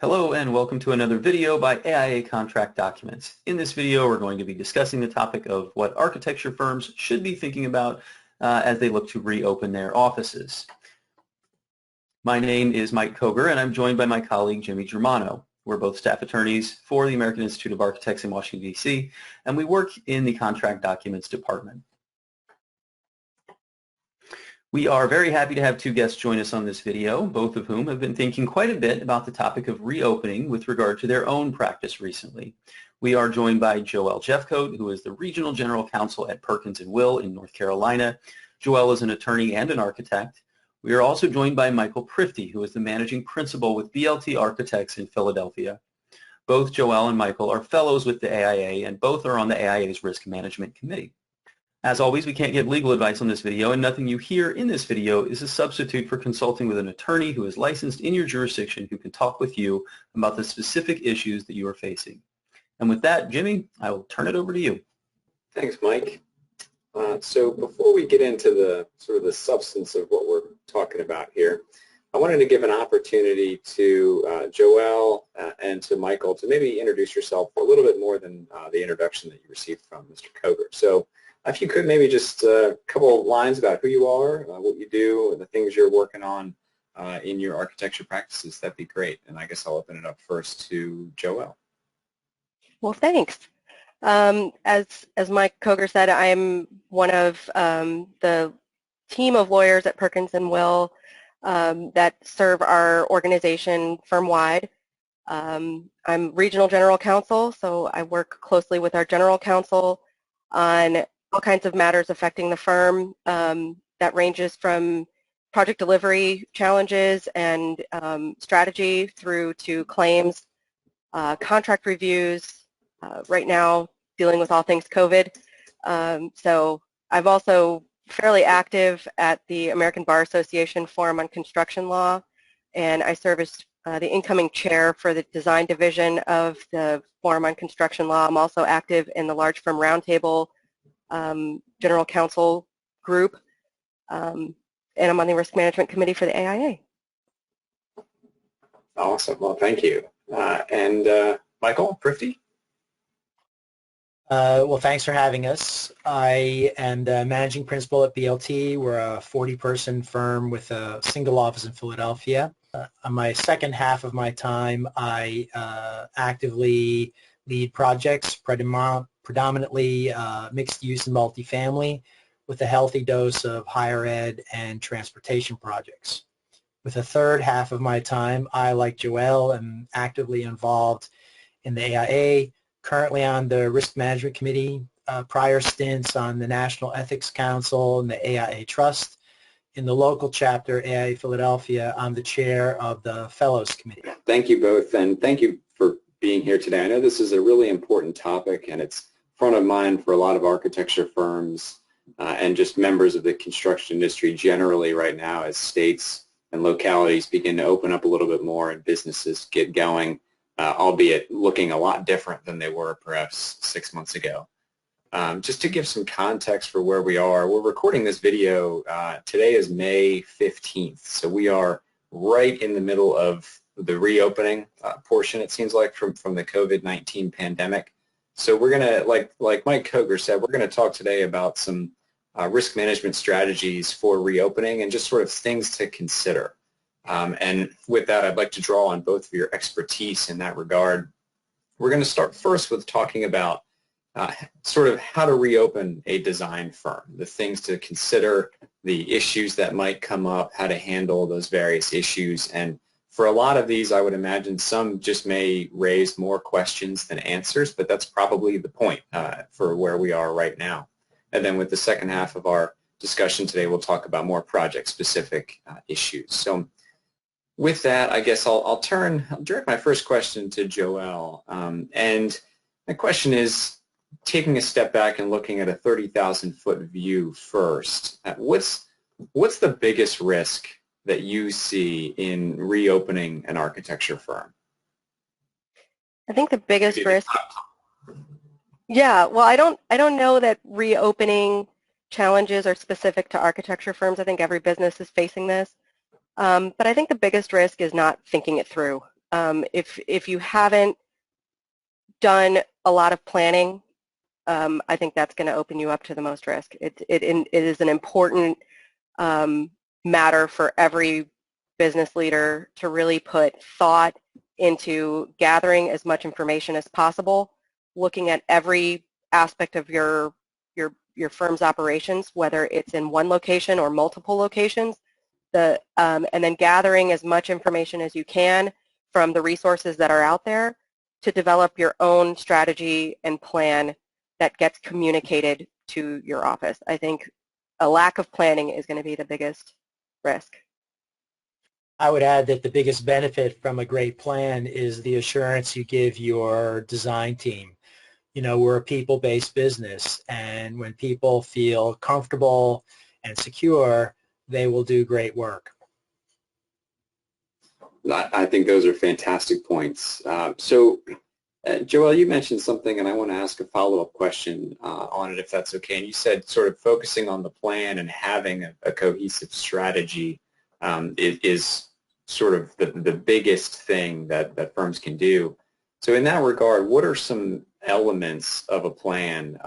Hello and welcome to another video by AIA Contract Documents. In this video we're going to be discussing the topic of what architecture firms should be thinking about as they look to reopen their offices. My name is Mike Koger and I'm joined by my colleague Jimmy Germano. We're both staff attorneys for the American Institute of Architects in Washington, D.C. and we work in the Contract Documents Department. We are very happy to have two guests join us on this video, both of whom have been thinking quite a bit about the topic of reopening with regard to their own practice recently. We are joined by Joelle Jeffcoat, who is the Regional General Counsel at Perkins & Will in North Carolina. Joelle is an attorney and an architect. We are also joined by Michael Prifty, who is the Managing Principal with BLT Architects in Philadelphia. Both Joelle and Michael are fellows with the AIA, and both are on the AIA's Risk Management Committee. As always, we can't give legal advice on this video, and nothing you hear in this video is a substitute for consulting with an attorney who is licensed in your jurisdiction who can talk with you about the specific issues that you are facing. And with that, Jimmy, I will turn it over to you. Thanks, Mike. So before we get into the sort of the substance of what we're talking about here, I wanted to give an opportunity to Joelle and to Michael to maybe introduce yourself a little bit more than the introduction that you received from Mr. Koger. So if you could maybe just a couple of lines about who you are, what you do, and the things you're working on in your architecture practices, that'd be great. And I guess I'll open it up first to Joelle. Well, thanks. As Mike Koger said, I'm one of the team of lawyers at Perkins & Will that serve our organization firm-wide. I'm Regional General Counsel, so I work closely with our General Counsel on all kinds of matters affecting the firm. That ranges from project delivery challenges and strategy through to claims, contract reviews, right now dealing with all things COVID. So I'm also fairly active at the American Bar Association Forum on Construction Law, and I serve as the incoming chair for the design division of the Forum on Construction Law. I'm also active in the Large Firm Roundtable General Counsel group, and I'm on the Risk Management Committee for the AIA. Awesome. Well, thank you. And Michael Prifty? Well, thanks for having us. I am the Managing Principal at BLT. We're a 40-person firm with a single office in Philadelphia. On my second half of my time, I actively lead projects, predominantly mixed use and multifamily, with a healthy dose of higher ed and transportation projects. With a third half of my time, I, like Joelle, am actively involved in the AIA, currently on the Risk Management Committee, prior stints on the National Ethics Council and the AIA Trust. In the local chapter, AIA Philadelphia, I'm the chair of the Fellows Committee. Thank you both, and thank you for being here today. I know this is a really important topic, and it's front of mind for a lot of architecture firms and just members of the construction industry generally right now as states and localities begin to open up a little bit more and businesses get going, albeit looking a lot different than they were perhaps 6 months ago. Just to give some context for where we are, we're recording this video, today is May 15th, so we are right in the middle of the reopening portion, it seems like, from the COVID-19 pandemic. So we're going to, like Mike Koger said, we're going to talk today about some risk management strategies for reopening and just sort of things to consider. And with that, I'd like to draw on both of your expertise in that regard. We're going to start first with talking about sort of how to reopen a design firm, the things to consider, the issues that might come up, how to handle those various issues. And for a lot of these, I would imagine some just may raise more questions than answers, but that's probably the point for where we are right now. And then with the second half of our discussion today, we'll talk about more project-specific issues. So with that, I guess I'll direct my first question to Joelle. And my question is, taking a step back and looking at a 30,000-foot view first, what's the biggest risk that you see in reopening an architecture firm? I think the biggest risk, yeah, well, I don't know that reopening challenges are specific to architecture firms. I think every business is facing this. But I think the biggest risk is not thinking it through. If you haven't done a lot of planning, I think that's going to open you up to the most risk. It is an important matter for every business leader to really put thought into gathering as much information as possible, looking at every aspect of your firm's operations, whether it's in one location or multiple locations, and then gathering as much information as you can from the resources that are out there to develop your own strategy and plan that gets communicated to your office. I think a lack of planning is going to be the biggest risk. I would add that the biggest benefit from a great plan is the assurance you give your design team. You know, we're a people-based business, and when people feel comfortable and secure, they will do great work. I think those are fantastic points. Joelle, you mentioned something, and I want to ask a follow-up question on it, if that's okay. And you said sort of focusing on the plan and having a cohesive strategy is sort of the biggest thing that firms can do. So in that regard, what are some elements of a plan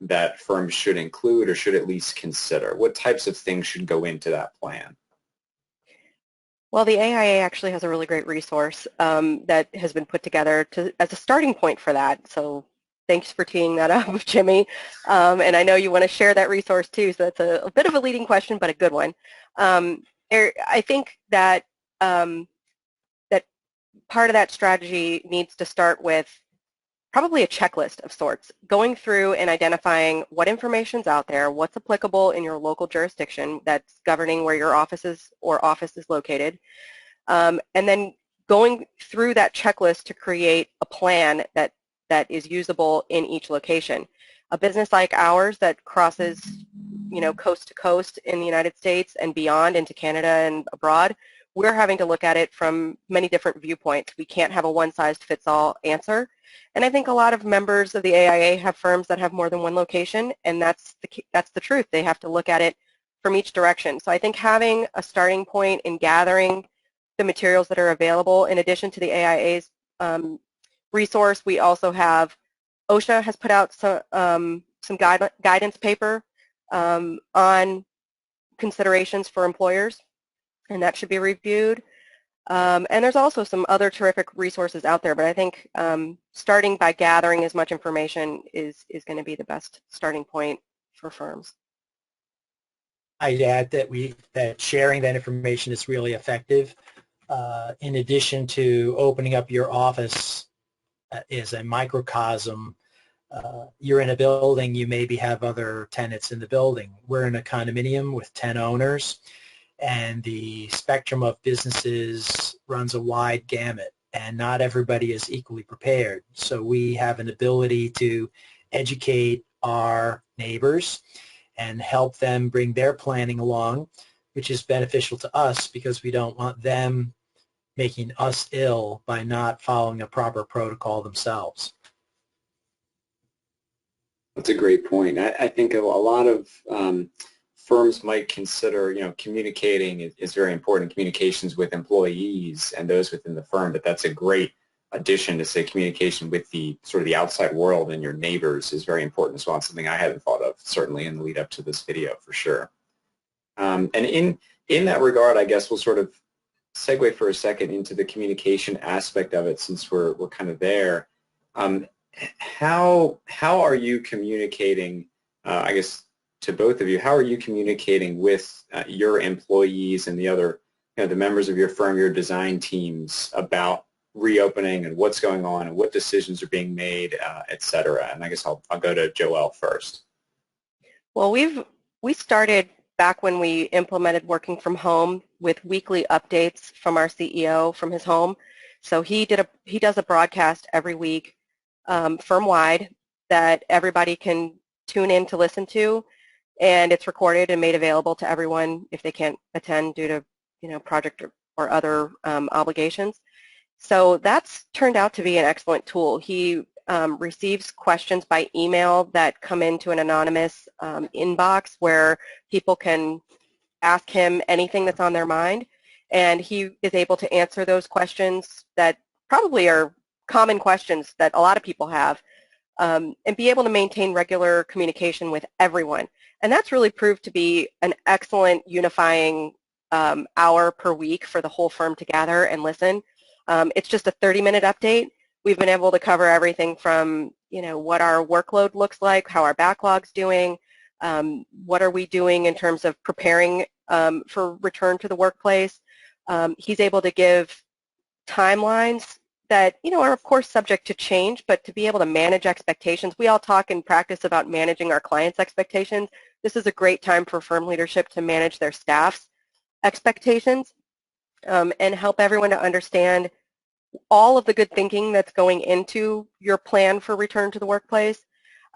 that firms should include or should at least consider? What types of things should go into that plan? Well, the AIA actually has a really great resource that has been put together as a starting point for that. So thanks for teeing that up, Jimmy. And I know you want to share that resource too, so that's a bit of a leading question, but a good one. I think that that part of that strategy needs to start with probably a checklist of sorts, going through and identifying what information's out there, what's applicable in your local jurisdiction that's governing where your office is located, and then going through that checklist to create a plan that is usable in each location. A business like ours that crosses, you know, coast to coast in the United States and beyond into Canada and abroad, we're having to look at it from many different viewpoints. We can't have a one-size-fits-all answer. And I think a lot of members of the AIA have firms that have more than one location, and that's the truth. They have to look at it from each direction. So I think having a starting point in gathering the materials that are available, in addition to the AIA's resource, we also have OSHA has put out some guidance paper on considerations for employers, and that should be reviewed. And there's also some other terrific resources out there, but I think starting by gathering as much information is going to be the best starting point for firms. I'd add that sharing that information is really effective. In addition to opening up your office as a microcosm, you're in a building, you maybe have other tenants in the building. We're in a condominium with 10 owners, and the spectrum of businesses runs a wide gamut, and not everybody is equally prepared. So we have an ability to educate our neighbors and help them bring their planning along, which is beneficial to us because we don't want them making us ill by not following a proper protocol themselves. That's a great point. I think a lot of firms might consider, communicating is very important, communications with employees and those within the firm, but that's a great addition to say communication with the sort of the outside world and your neighbors is very important as well. It's something I hadn't thought of, certainly in the lead up to this video for sure. And in that regard, I guess we'll sort of segue for a second into the communication aspect of it since we're kind of there. How are you communicating, I guess, to both of you, how are you communicating with your employees and the other, the members of your firm, your design teams about reopening and what's going on and what decisions are being made, et cetera? And I guess I'll go to Joelle first. Well, we started back when we implemented working from home with weekly updates from our CEO from his home. So he does a broadcast every week, firm-wide, that everybody can tune in to listen to. And it's recorded and made available to everyone if they can't attend due to, project or other obligations. So that's turned out to be an excellent tool. He receives questions by email that come into an anonymous inbox where people can ask him anything that's on their mind. and he is able to answer those questions that probably are common questions that a lot of people have, and be able to maintain regular communication with everyone. And that's really proved to be an excellent unifying hour per week for the whole firm to gather and listen. It's just a 30-minute update. We've been able to cover everything from, what our workload looks like, how our backlog's doing, what are we doing in terms of preparing for return to the workplace. He's able to give timelines that, are of course subject to change, but to be able to manage expectations. We all talk in practice about managing our clients' expectations. This is a great time for firm leadership to manage their staff's expectations and help everyone to understand all of the good thinking that's going into your plan for return to the workplace,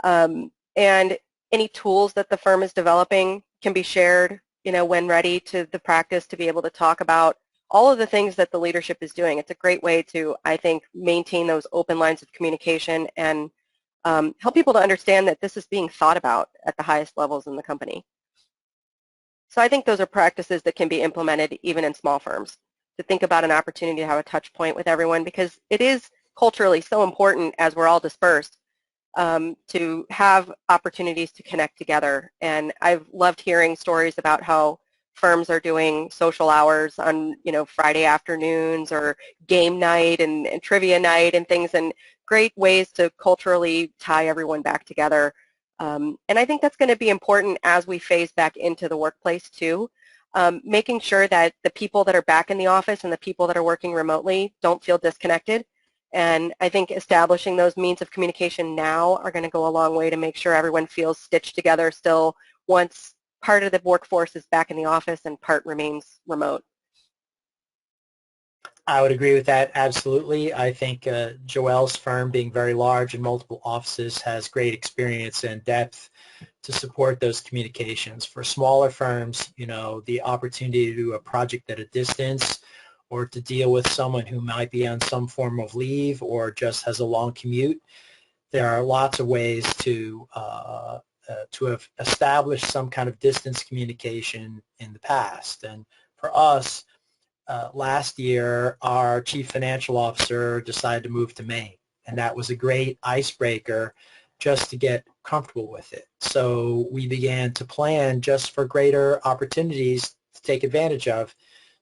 and any tools that the firm is developing can be shared, when ready to the practice to be able to talk about all of the things that the leadership is doing. It's a great way to, I think, maintain those open lines of communication and help people to understand that this is being thought about at the highest levels in the company. So I think those are practices that can be implemented even in small firms, to think about an opportunity to have a touch point with everyone, because it is culturally so important as we're all dispersed to have opportunities to connect together. And I've loved hearing stories about how firms are doing social hours on, Friday afternoons or game night and trivia night and things, and great ways to culturally tie everyone back together. And I think that's going to be important as we phase back into the workplace too, making sure that the people that are back in the office and the people that are working remotely don't feel disconnected. And I think establishing those means of communication now are going to go a long way to make sure everyone feels stitched together still once part of the workforce is back in the office and part remains remote. I would agree with that, absolutely. I think Joelle's firm, being very large and multiple offices, has great experience and depth to support those communications. For smaller firms, the opportunity to do a project at a distance or to deal with someone who might be on some form of leave or just has a long commute, there are lots of ways to have established some kind of distance communication in the past. And for us, last year, our chief financial officer decided to move to Maine, and that was a great icebreaker just to get comfortable with it. So we began to plan just for greater opportunities to take advantage of.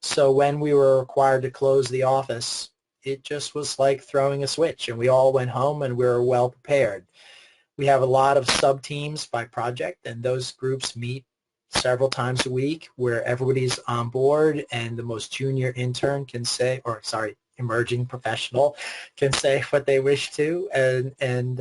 So when we were required to close the office, it just was like throwing a switch, and we all went home and we were well prepared. We have a lot of sub-teams by project, and those groups meet several times a week where everybody's on board and the most junior intern can say, or sorry, emerging professional can say what they wish to. And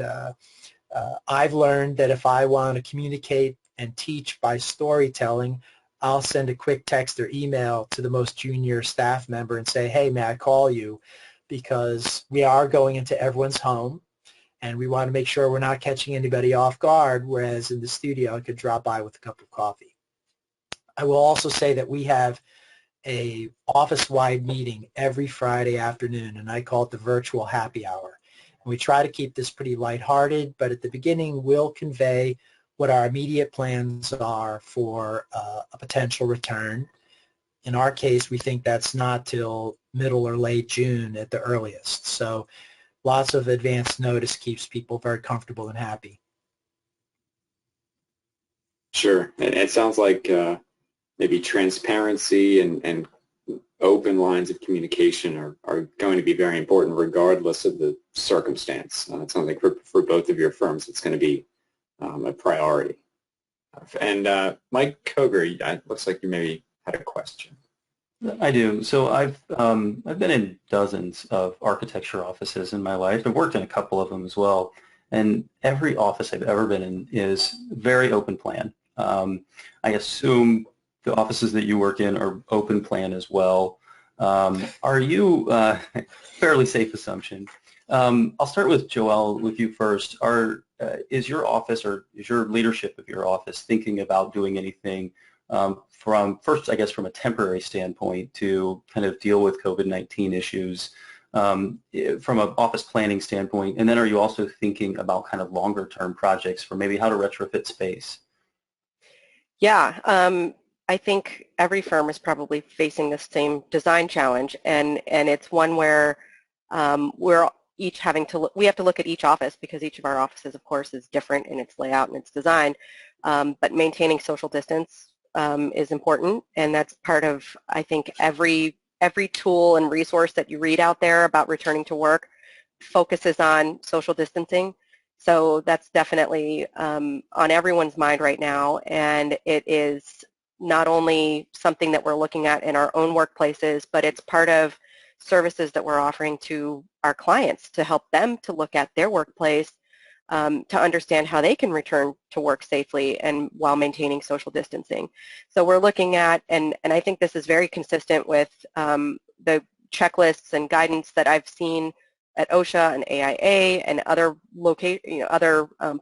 I've learned that if I want to communicate and teach by storytelling, I'll send a quick text or email to the most junior staff member and say, hey, may I call you? Because we are going into everyone's home, and we want to make sure we're not catching anybody off guard, whereas in the studio I could drop by with a cup of coffee. I will also say that we have a office-wide meeting every Friday afternoon, and I call it the virtual happy hour. And we try to keep this pretty lighthearted, but at the beginning we'll convey what our immediate plans are for a potential return. In our case, we think that's not till middle or late June at the earliest. So lots of advance notice keeps people very comfortable and happy. Sure. And it sounds like maybe transparency and open lines of communication are going to be very important regardless of the circumstance. It sounds like for both of your firms it's going to be a priority. And Mike Koger, it looks like you maybe had a question. I do. So I've been in dozens of architecture offices in my life. I've worked in a couple of them as well. And every office I've ever been in is very open plan. I assume the offices that you work in are open plan as well. Are you, fairly safe assumption. I'll start with Joelle, with you first. Is your office or is your leadership of your office thinking about doing anything from first, I guess, from a temporary standpoint to kind of deal with COVID-19 issues from an office planning standpoint? And then are you also thinking about kind of longer term projects for maybe how to retrofit space? Yeah, I think every firm is probably facing the same design challenge, and it's one where we're each having to we have to look at each office, because each of our offices, of course, is different in its layout and its design. But maintaining social distance is important, and that's part of, I think, every tool and resource that you read out there about returning to work focuses on social distancing. So that's definitely on everyone's mind right now, and it is not only something that we're looking at in our own workplaces, but it's part of services that we're offering to our clients to help them to look at their workplace, to understand how they can return to work safely and while maintaining social distancing. So we're looking at, and I think this is very consistent with the checklists and guidance that I've seen at OSHA and AIA and other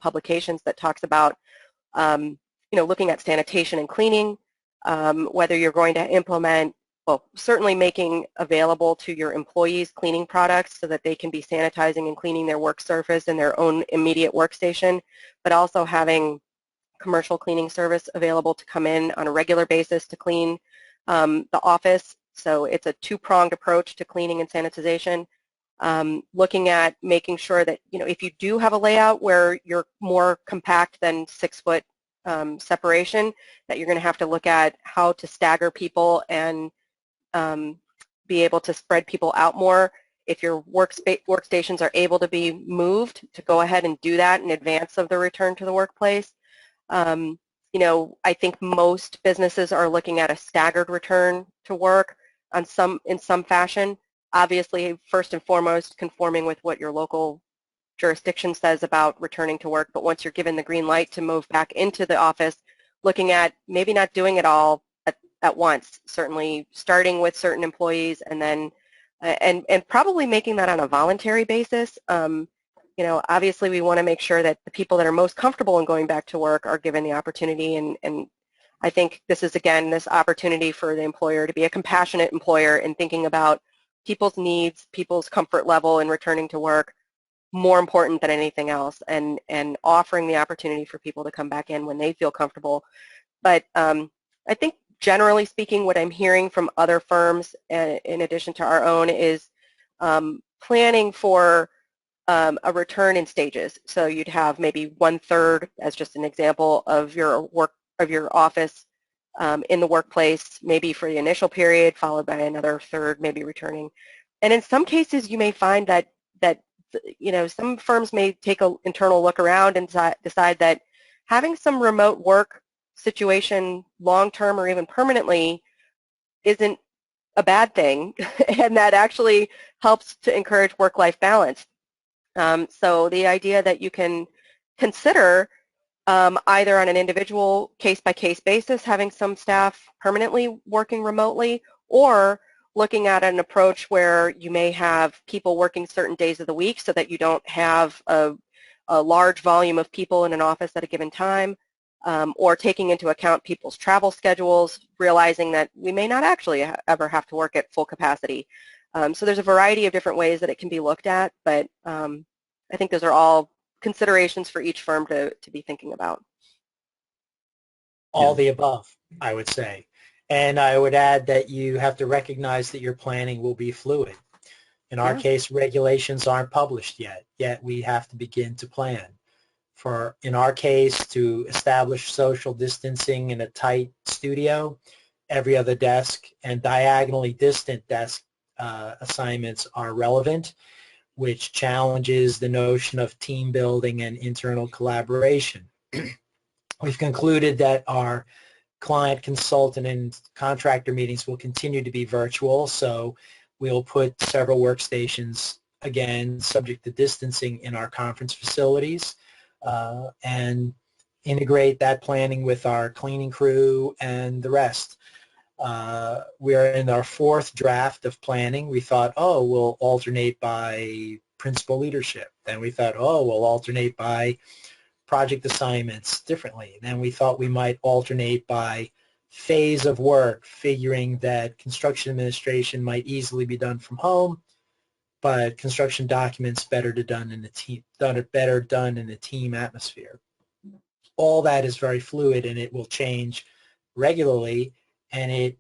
publications that talks about looking at sanitation and cleaning, whether you're going to implement, well, certainly making available to your employees cleaning products so that they can be sanitizing and cleaning their work surface in their own immediate workstation, but also having commercial cleaning service available to come in on a regular basis to clean the office. So it's a two-pronged approach to cleaning and sanitization. Looking at making sure that, if you do have a layout where you're more compact than 6-foot separation, that you're going to have to look at how to stagger people and be able to spread people out more. If your workstations are able to be moved, to go ahead and do that in advance of the return to the workplace. I think most businesses are looking at a staggered return to work in some fashion. Obviously, first and foremost, conforming with what your local jurisdiction says about returning to work, but once you're given the green light to move back into the office, looking at maybe not doing it all at once, certainly starting with certain employees and then and probably making that on a voluntary basis. Obviously we want to make sure that the people that are most comfortable in going back to work are given the opportunity, and I think this is, again, this opportunity for the employer to be a compassionate employer in thinking about people's needs, people's comfort level in returning to work, more important than anything else, and offering the opportunity for people to come back in when they feel comfortable. But I think generally speaking, what I'm hearing from other firms, in addition to our own, is planning for a return in stages. So you'd have maybe 1/3, as just an example, of your office in the workplace, maybe for the initial period, followed by another third maybe returning. And in some cases, you may find that some firms may take an internal look around and decide that having some remote work situation long-term or even permanently isn't a bad thing, and that actually helps to encourage work-life balance. So the idea that you can consider either on an individual case-by-case basis having some staff permanently working remotely, or looking at an approach where you may have people working certain days of the week so that you don't have a large volume of people in an office at a given time, or taking into account people's travel schedules, realizing that we may not actually ever have to work at full capacity. So there's a variety of different ways that it can be looked at, but I think those are all considerations for each firm to be thinking about. All the above, I would say. And I would add that you have to recognize that your planning will be fluid. In our case, regulations aren't published yet we have to begin to plan. In our case, to establish social distancing in a tight studio, every other desk and diagonally distant desk assignments are relevant, which challenges the notion of team building and internal collaboration. We've concluded that our client, consultant, and contractor meetings will continue to be virtual, so we'll put several workstations, again, subject to distancing, in our conference facilities, and integrate that planning with our cleaning crew and the rest. We're in our 4th draft of planning. We thought, we'll alternate by principal leadership. Then we thought, we'll alternate by project assignments differently. Then we thought we might alternate by phase of work, figuring that construction administration might easily be done from home, but construction documents better done in a team atmosphere. All that is very fluid, and it will change regularly, and it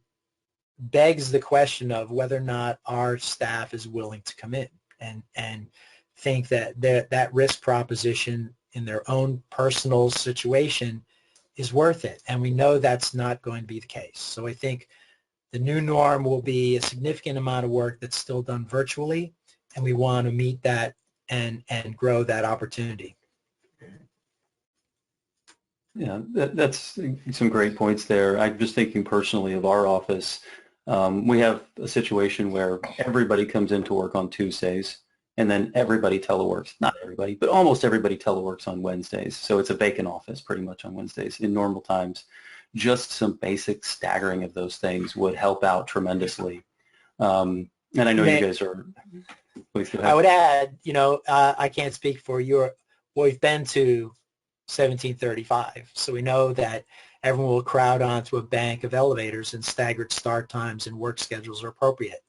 begs the question of whether or not our staff is willing to come in and think that that risk proposition in their own personal situation is worth it. And we know that's not going to be the case. So I think the new norm will be a significant amount of work that's still done virtually, and we want to meet that and grow that opportunity. Yeah, that's some great points there. I'm just thinking personally of our office. We have a situation where everybody comes into work on Tuesdays, and then everybody teleworks. Not everybody, but almost everybody teleworks on Wednesdays. So it's a vacant office pretty much on Wednesdays. In normal times, just some basic staggering of those things would help out tremendously. And I know you guys are... Please go ahead. I would add, I can't speak for your... We've been to 1735, so we know that everyone will crowd onto a bank of elevators, and staggered start times and work schedules are appropriate.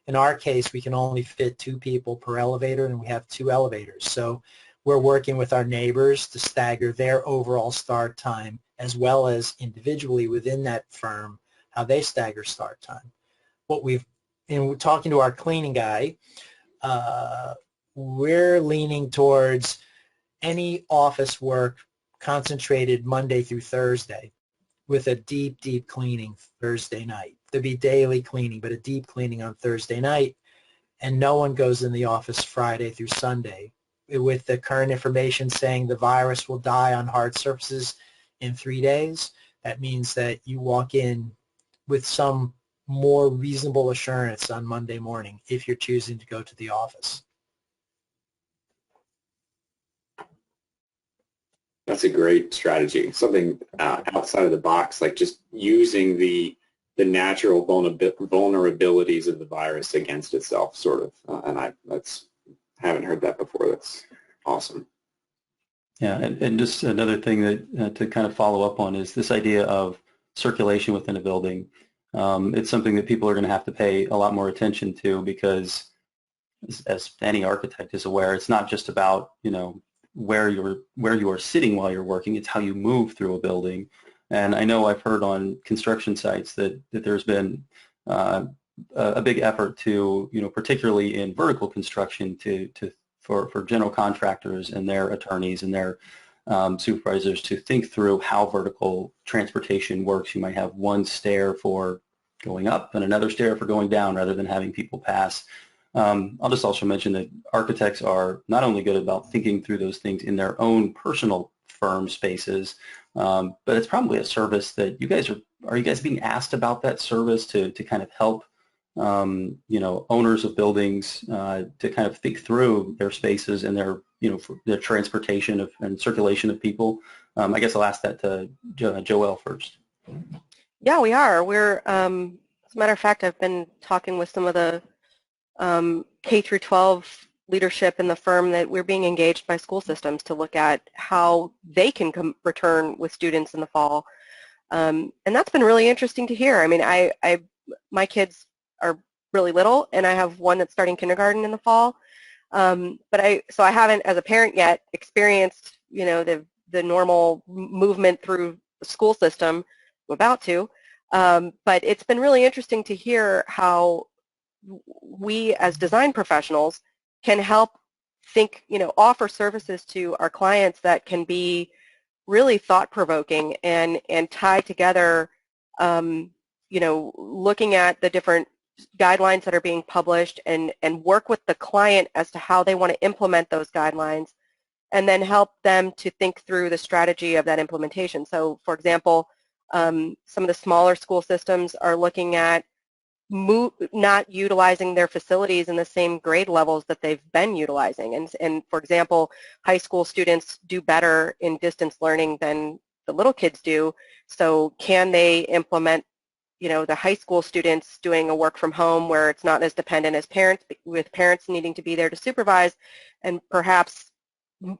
In our case, we can only fit 2 people per elevator, and we have 2 elevators. So we're working with our neighbors to stagger their overall start time, as well as individually within that firm, how they stagger start time. In talking to our cleaning guy, we're leaning towards any office work concentrated Monday through Thursday, with a deep, deep cleaning Thursday night. There'd be daily cleaning, but a deep cleaning on Thursday night, and no one goes in the office Friday through Sunday. With the current information saying the virus will die on hard surfaces in 3 days, that means that you walk in with some more reasonable assurance on Monday morning if you're choosing to go to the office. That's a great strategy. Something outside of the box, like just using the natural vulnerabilities of the virus against itself, sort of. And I haven't heard that before. That's awesome. Yeah, and just another thing that to kind of follow up on is this idea of circulation within a building. It's something that people are going to have to pay a lot more attention to, because as any architect is aware, it's not just about, where you are sitting while you're working, it's how you move through a building. And I know I've heard on construction sites that there's been a big effort to, particularly in vertical construction, for general contractors and their attorneys and their supervisors to think through how vertical transportation works. You might have one stair for going up and another stair for going down, rather than having people pass. I'll just also mention that architects are not only good about thinking through those things in their own personal firm spaces, but it's probably a service that you guys are you guys being asked about that service to kind of help owners of buildings to kind of think through their spaces and their for their transportation and circulation of people? I guess I'll ask that to Joelle first. Yeah, we are. We're as a matter of fact, I've been talking with some of the K through 12 leadership in the firm that we're being engaged by school systems to look at how they can return with students in the fall. And that's been really interesting to hear. I mean, my kids are really little, and I have one that's starting kindergarten in the fall. So I haven't, as a parent yet, experienced, the normal movement through the school system. I'm about to. But it's been really interesting to hear how we as design professionals can help offer services to our clients that can be really thought-provoking and tie together, looking at the different guidelines that are being published and work with the client as to how they want to implement those guidelines, and then help them to think through the strategy of that implementation. So, for example, some of the smaller school systems are looking at not utilizing their facilities in the same grade levels that they've been utilizing. And for example, high school students do better in distance learning than the little kids do. So can they implement, the high school students doing a work from home where it's not as dependent as parents, with parents needing to be there to supervise, and perhaps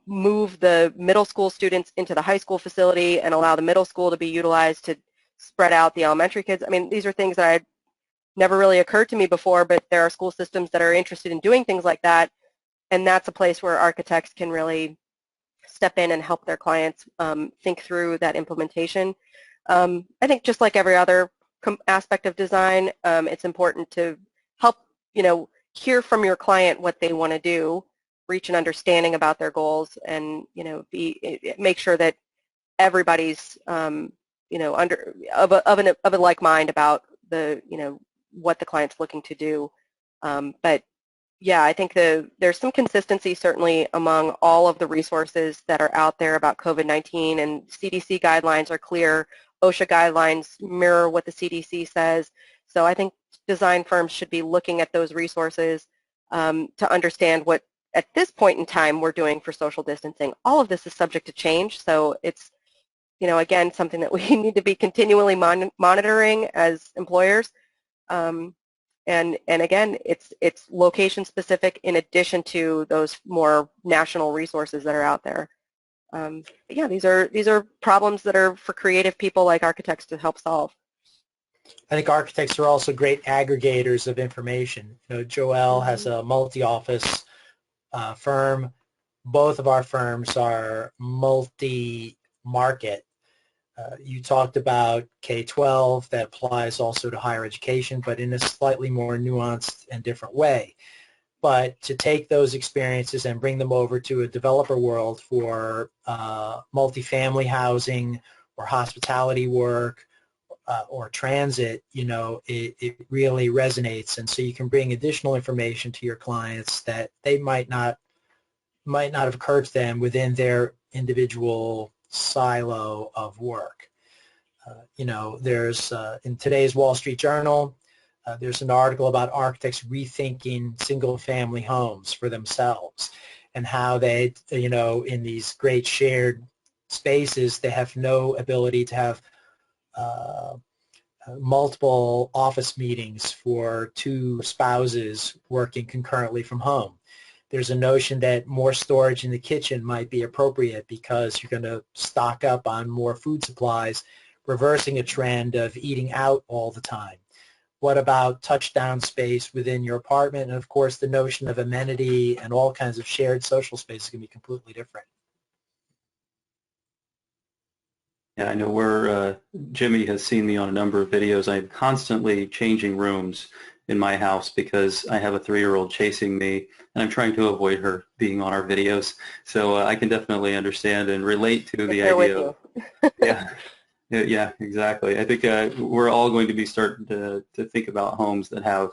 move the middle school students into the high school facility and allow the middle school to be utilized to spread out the elementary kids. I mean, these are things that I never really occurred to me before, but there are school systems that are interested in doing things like that, and that's a place where architects can really step in and help their clients think through that implementation. I think just like every other aspect of design, it's important to help, hear from your client what they want to do, reach an understanding about their goals, and, make sure that everybody's, under of a like mind about the, what the client's looking to do. But yeah, I think there's some consistency certainly among all of the resources that are out there about COVID-19, and CDC guidelines are clear. OSHA guidelines mirror what the CDC says. So I think design firms should be looking at those resources to understand what, at this point in time, we're doing for social distancing. All of this is subject to change, so it's, again, something that we need to be continually monitoring as employers. And again, it's location specific in addition to those more national resources that are out there. Yeah, these are problems that are for creative people like architects to help solve. I think architects are also great aggregators of information. Joelle has a multi-office firm. Both of our firms are multi-market. You talked about K-12, that applies also to higher education, but in a slightly more nuanced and different way. But to take those experiences and bring them over to a developer world for multifamily housing or hospitality work or transit, it really resonates. And so you can bring additional information to your clients that they might not have occurred to them within their individual silo of work. There's in today's Wall Street Journal, there's an article about architects rethinking single-family homes for themselves and how they, in these great shared spaces, they have no ability to have multiple office meetings for two spouses working concurrently from home. There's a notion that more storage in the kitchen might be appropriate because you're going to stock up on more food supplies, reversing a trend of eating out all the time. What about touchdown space within your apartment? And of course, the notion of amenity and all kinds of shared social space is going to be completely different. Yeah, I know Jimmy has seen me on a number of videos. I'm constantly changing rooms in my house because I have a 3-year-old chasing me, and I'm trying to avoid her being on our videos. So I can definitely understand and relate to the idea of, yeah, exactly. I think we're all going to be starting to think about homes that have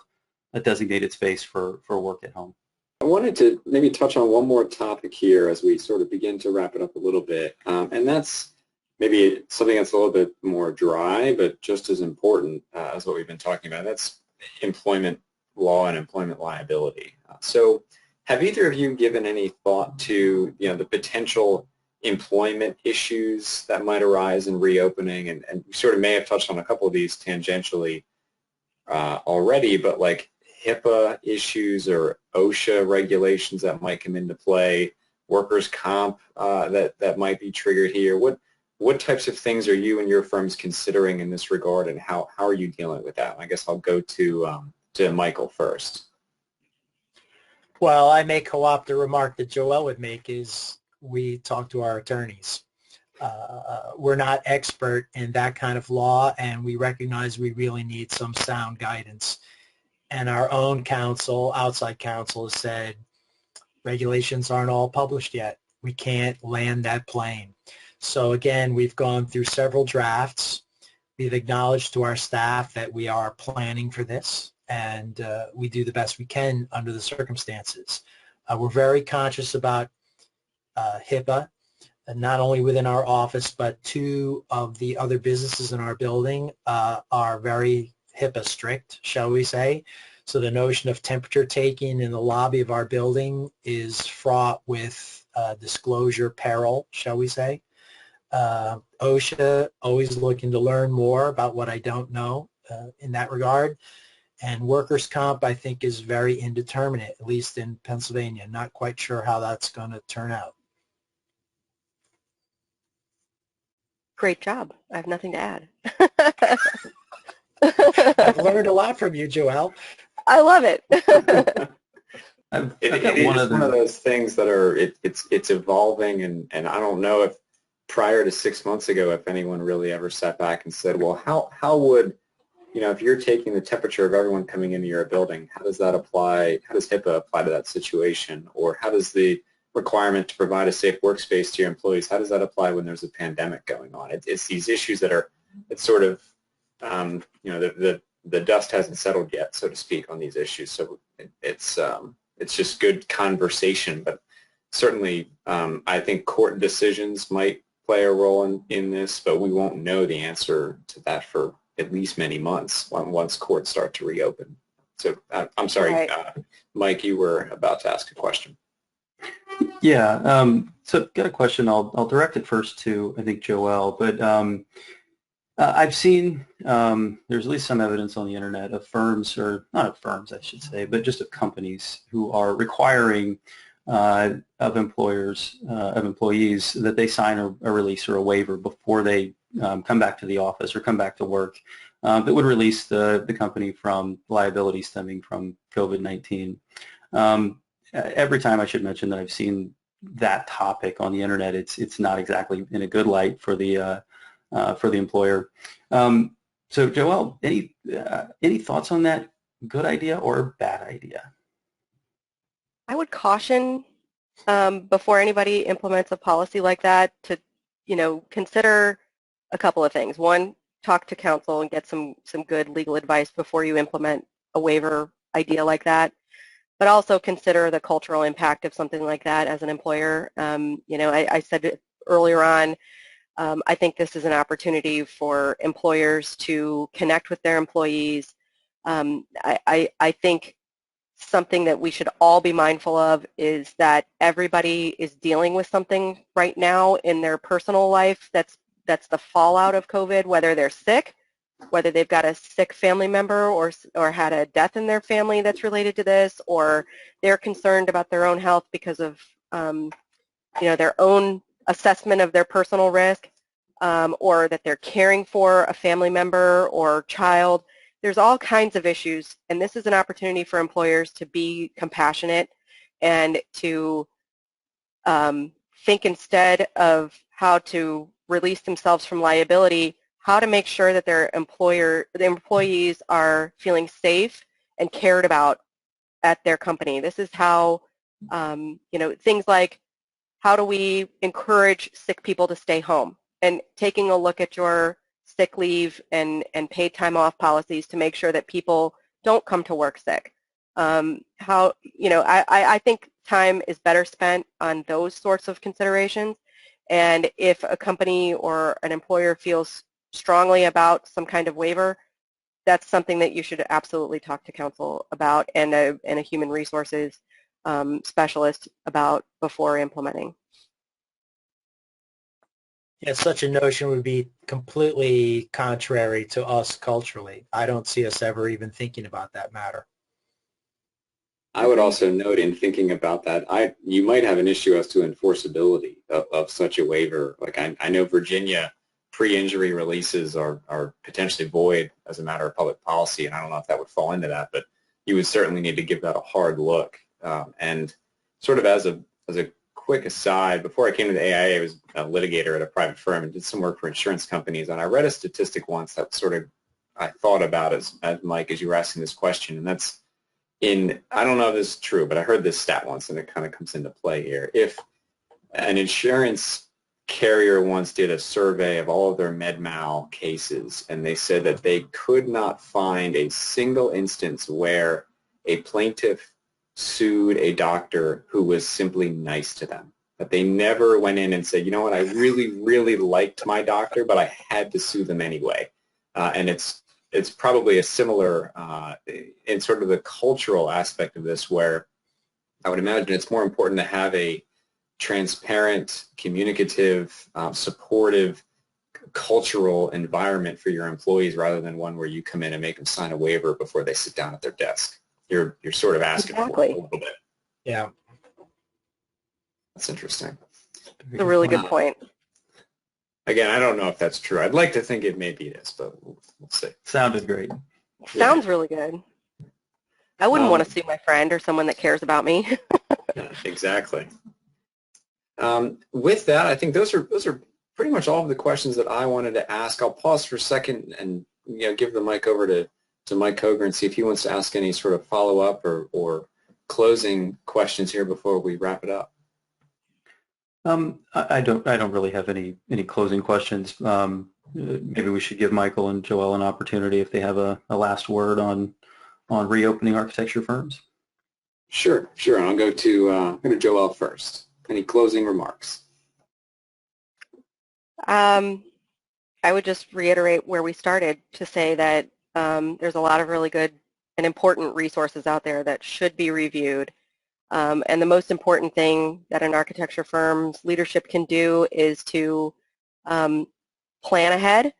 a designated space for work at home. I wanted to maybe touch on one more topic here as we sort of begin to wrap it up a little bit, and that's maybe something that's a little bit more dry, but just as important as what we've been talking about. That's employment law and employment liability. So have either of you given any thought to the potential employment issues that might arise in reopening? And we sort of may have touched on a couple of these tangentially already, but like HIPAA issues or OSHA regulations that might come into play, workers' comp that might be triggered here. What types of things are you and your firms considering in this regard, and how are you dealing with that? I guess I'll go to Michael first. Well, I may co-opt the remark that Joelle would make is we talk to our attorneys. We're not expert in that kind of law, and we recognize we really need some sound guidance. And our own counsel, outside counsel, has said regulations aren't all published yet. We can't land that plane. So again, we've gone through several drafts. We've acknowledged to our staff that we are planning for this, and we do the best we can under the circumstances. We're very conscious about HIPAA, not only within our office, but 2 of the other businesses in our building are very HIPAA strict, shall we say. So the notion of temperature taking in the lobby of our building is fraught with disclosure peril, shall we say. OSHA, always looking to learn more about what I don't know in that regard. And workers' comp, I think, is very indeterminate, at least in Pennsylvania. Not quite sure how that's going to turn out. Great job. I have nothing to add. I've learned a lot from you, Joelle. I love it. It's one of those things that are it's evolving, and I don't know if prior to 6 months ago, if anyone really ever sat back and said, well, how would, if you're taking the temperature of everyone coming into your building, how does that apply, how does HIPAA apply to that situation? Or how does the requirement to provide a safe workspace to your employees, how does that apply when there's a pandemic going on? It's these issues that are, it's sort of, the dust hasn't settled yet, so to speak, on these issues. So it's just good conversation, but certainly I think court decisions might play a role in this, but we won't know the answer to that for at least many months once courts start to reopen. So I'm sorry, Right. Mike, you were about to ask a question. Yeah, so got a question. I'll direct it first to, I think, Joelle, but I've seen there's at least some evidence on the internet of firms, or not of firms, I should say, but just of companies who are requiring of employees that they sign a release or a waiver before they come back to the office or come back to work that would release the company from liability stemming from COVID-19. Every time I should mention that I've seen that topic on the internet, it's not exactly in a good light for the employer. So Joelle, any thoughts on that? Good idea or bad idea? I would caution before anybody implements a policy like that to, consider a couple of things. One, talk to counsel and get some good legal advice before you implement a waiver idea like that. But also consider the cultural impact of something like that as an employer. I said it earlier on, I think this is an opportunity for employers to connect with their employees. I think something that we should all be mindful of is that everybody is dealing with something right now in their personal life that's the fallout of COVID, whether they're sick, whether they've got a sick family member or had a death in their family that's related to this, or they're concerned about their own health because of their own assessment of their personal risk, or that they're caring for a family member or child. There's all kinds of issues, and this is an opportunity for employers to be compassionate and to think, instead of how to release themselves from liability, how to make sure that the employees are feeling safe and cared about at their company. This is how, things like, how do we encourage sick people to stay home? And taking a look at your sick leave and paid time off policies to make sure that people don't come to work sick. I think time is better spent on those sorts of considerations. And if a company or an employer feels strongly about some kind of waiver, that's something that you should absolutely talk to counsel about and a human resources specialist about before implementing. Yeah, such a notion would be completely contrary to us culturally. I don't see us ever even thinking about that matter. I would also note, in thinking about that, you might have an issue as to enforceability of such a waiver. Like I know Virginia pre-injury releases are potentially void as a matter of public policy, and I don't know if that would fall into that, but you would certainly need to give that a hard look. And sort of as a quick aside, before I came to the AIA, I was a litigator at a private firm and did some work for insurance companies, and I read a statistic once that sort of I thought about as Mike, as you were asking this question, and that's I don't know if this is true, but I heard this stat once, and it kind of comes into play here. If an insurance carrier once did a survey of all of their med-mal cases, and they said that they could not find a single instance where a plaintiff sued a doctor who was simply nice to them. That they never went in and said, you know what, I really, really liked my doctor, but I had to sue them anyway. And it's probably a similar in sort of the cultural aspect of this, where I would imagine it's more important to have a transparent, communicative, supportive, cultural environment for your employees rather than one where you come in and make them sign a waiver before they sit down at their desk. You're sort of asking for it a little bit. Yeah. That's interesting. It's a really good point. Again, I don't know if that's true. I'd like to think maybe it is, but we'll see. Sounded great. Sounds really good. I wouldn't want to sue my friend or someone that cares about me. Yeah, exactly. With that, I think those are pretty much all of the questions that I wanted to ask. I'll pause for a second and give the mic over to Mike Coger and see if he wants to ask any sort of follow-up or closing questions here before we wrap it up. I don't really have any closing questions. Maybe we should give Michael and Joelle an opportunity if they have a last word on reopening architecture firms. Sure. I'll go to Joelle first. Any closing remarks? I would just reiterate where we started to say that there's a lot of really good and important resources out there that should be reviewed. And the most important thing that an architecture firm's leadership can do is to plan ahead,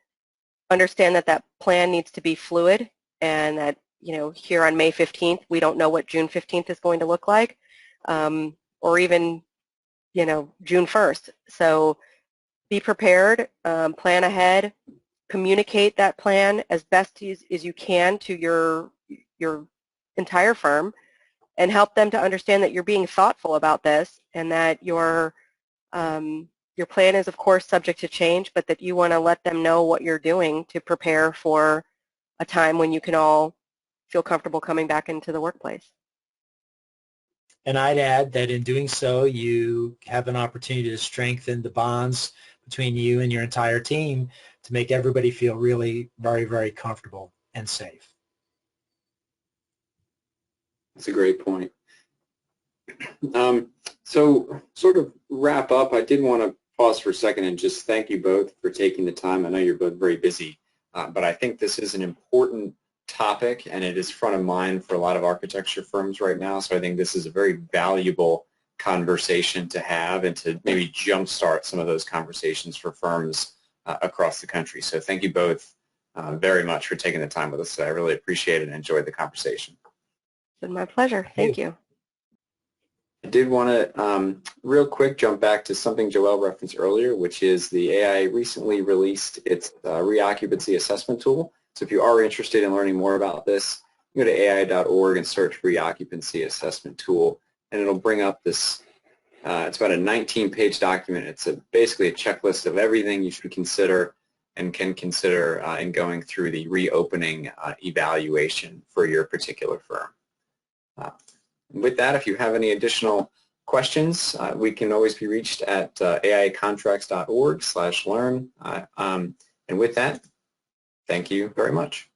understand that that plan needs to be fluid, and that, here on May 15th, we don't know what June 15th is going to look like, or even, June 1st. So be prepared, plan ahead, communicate that plan as best as you can to your entire firm, and help them to understand that you're being thoughtful about this and that your plan is, of course, subject to change, but that you want to let them know what you're doing to prepare for a time when you can all feel comfortable coming back into the workplace. And I'd add that in doing so, you have an opportunity to strengthen the bonds between you and your entire team to make everybody feel really very, very comfortable and safe. That's a great point. So sort of wrap up, I did want to pause for a second and just thank you both for taking the time. I know you're both very busy, but I think this is an important topic and it is front of mind for a lot of architecture firms right now. So I think this is a very valuable conversation to have and to maybe jumpstart some of those conversations for firms across the country. So thank you both very much for taking the time with us today. I really appreciate it and enjoyed the conversation. It's been my pleasure. Thank you. I did want to real quick jump back to something Joelle referenced earlier, which is the AI recently released its reoccupancy assessment tool. So if you are interested in learning more about this, go to ai.org and search reoccupancy assessment tool, and it'll bring up this, it's about a 19-page document. It's basically a checklist of everything you should consider and can consider in going through the reopening evaluation for your particular firm. With that, if you have any additional questions, we can always be reached at aicontracts.org/learn. And with that, thank you very much.